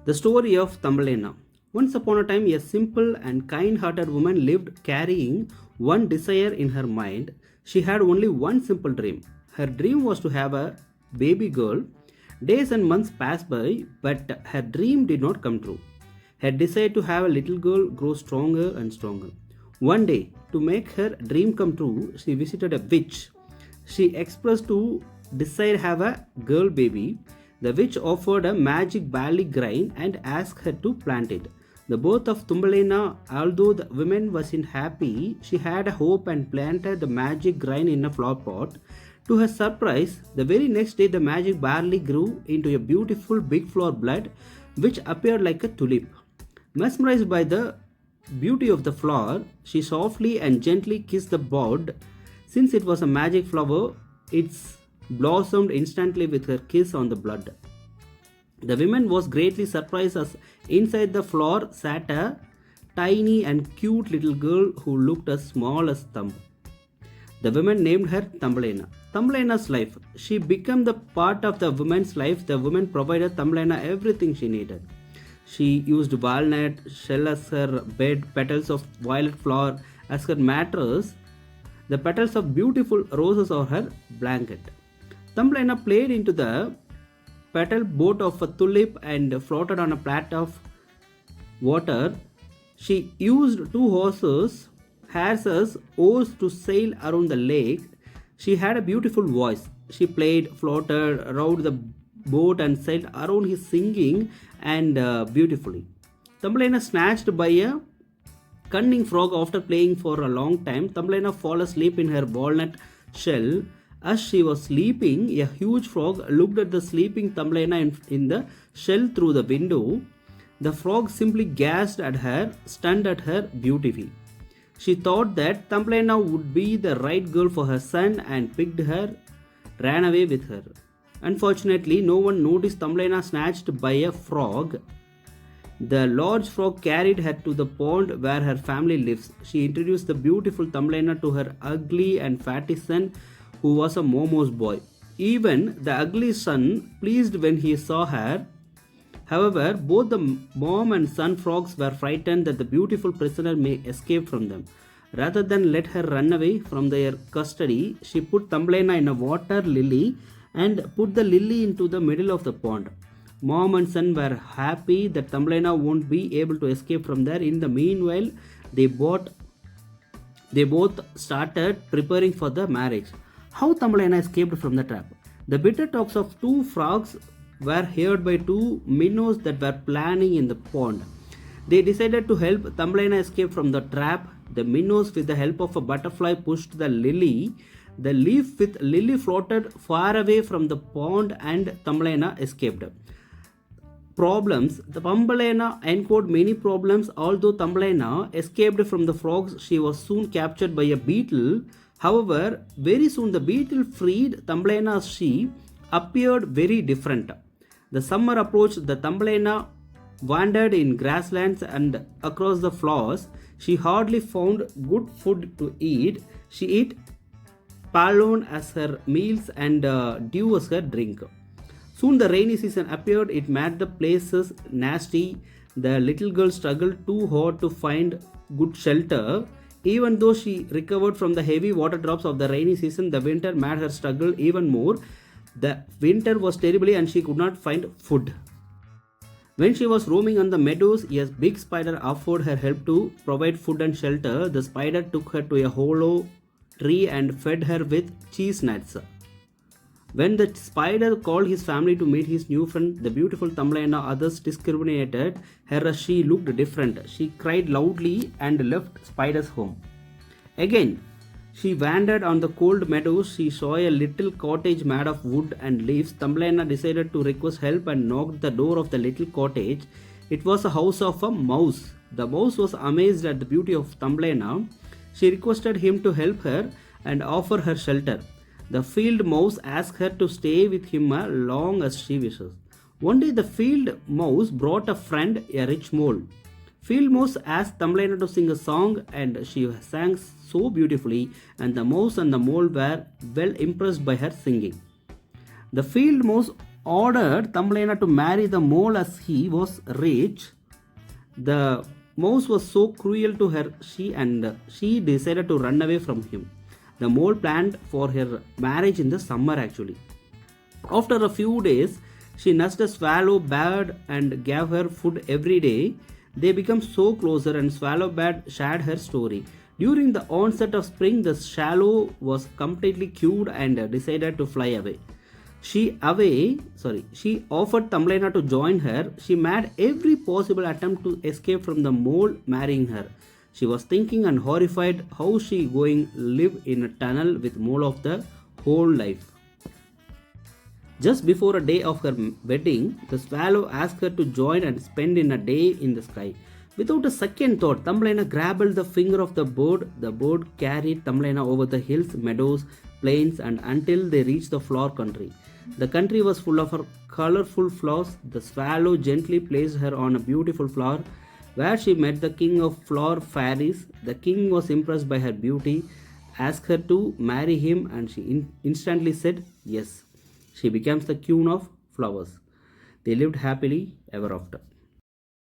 The story of Thumbliena. Once upon a time, a simple and kind hearted woman lived carrying one desire in her mind. She had only one simple dream. Her dream was to have a baby girl. Days and months passed by, but her dream did not come true. Her desire to have a little girl grew stronger and stronger. One day, to make her dream come true, she visited a witch. She expressed to desire have a girl baby. The witch offered a magic barley grain and asked her to plant it. The birth of Thumbliena, although the woman wasn't happy, she had a hope and planted the magic grain in a flower pot. To her surprise, the very next day the magic barley grew into a beautiful big flower bud which appeared like a tulip. Mesmerized by the beauty of the flower, she softly and gently kissed the bud. Since it was a magic flower, it blossomed instantly with her kiss on the bud. The woman was greatly surprised as inside the flower sat a tiny and cute little girl who looked as small as thumb. The woman named her Thumbliena. Thumbliena's life. She became the part of the woman's life. The woman provided Thumbliena everything she needed. She used walnut shell as her bed, petals of violet flower as her mattress, the petals of beautiful roses are her blanket. Thumbliena played into the petal boat of a tulip and floated on a plate of water. She used two horses as oars to sail around the lake. She had a beautiful voice. She played, floated around the boat and sailed around his singing and beautifully. Thumbliena snatched by a cunning frog after playing for a long time. Thumbliena fell asleep in her walnut shell. As she was sleeping, a huge frog looked at the sleeping Thumbliena in the shell through the window. The frog simply gazed at her, stunned at her beauty. She thought that Thumbliena would be the right girl for her son and picked her, ran away with her. Unfortunately, no one noticed Thumbliena snatched by a frog. The large frog carried her to the pond where her family lives. She introduced the beautiful Thumbliena to her ugly and fatty son, who was a Momo's boy. Even the ugly son pleased when he saw her. However, both the mom and son frogs were frightened that the beautiful prisoner may escape from them. Rather than let her run away from their custody, she put Thumbliena in a water lily and put the lily into the middle of the pond. Mom and son were happy that Thumbliena won't be able to escape from there. In the meanwhile, they both started preparing for the marriage. How Thumbliena escaped from the trap. The bitter talks of two frogs were heard by two minnows that were planning in the pond. They decided to help Thumbliena escape from the trap. The minnows, with the help of a butterfly, pushed the lily. The leaf with lily floated far away from the pond and Thumbliena escaped. Problems. The Thumbliena encountered many problems. Although Thumbliena escaped from the frogs, she was soon captured by a beetle. However, very soon the beetle freed Thumbliena as she appeared very different. The summer approached. The Thumbliena wandered in grasslands and across the flowers. She hardly found good food to eat. She ate pollen as her meals and dew as her drink. Soon the rainy season appeared. It made the places nasty. The little girl struggled too hard to find good shelter. Even though she recovered from the heavy water drops of the rainy season, the winter made her struggle even more. The winter was terrible and she could not find food. When she was roaming on the meadows, a big spider offered her help to provide food and shelter. The spider took her to a hollow tree and fed her with cheese nuts. When the spider called his family to meet his new friend, the beautiful Thumbliena, others discriminated her as she looked different. She cried loudly and left spider's home. Again, she wandered on the cold meadows. She saw a little cottage made of wood and leaves. Thumbliena decided to request help and knocked the door of the little cottage. It was a house of a mouse. The mouse was amazed at the beauty of Thumbliena. She requested him to help her and offer her shelter. The field mouse asked her to stay with him as long as she wishes. One day the field mouse brought a friend, a rich mole. Field mouse asked Thumbliena to sing a song and she sang so beautifully, and the mouse and the mole were well impressed by her singing. The field mouse ordered Thumbliena to marry the mole as he was rich. The mouse was so cruel to her, she decided to run away from him. The mole planned for her marriage in the summer actually. After a few days, she nursed a swallow bird and gave her food every day. They became so closer, and swallow bird shared her story. During the onset of spring, the swallow was completely cured and decided to fly away. She offered Thumbelina to join her. She made every possible attempt to escape from the mole marrying her. She was thinking and horrified how she going live in a tunnel with mole of the whole life. Just before a day of her wedding, the swallow asked her to join and spend in a day in the sky. Without a second thought, Thumbelina grabbed the finger of the bird. The bird carried Thumbelina over the hills, meadows, plains, and until they reached the flower country. The country was full of her colorful flowers. The swallow gently placed her on a beautiful flower where she met the king of flower fairies. The king was impressed by her beauty, asked her to marry him, and she instantly said yes. She becomes the queen of flowers. They lived happily ever after.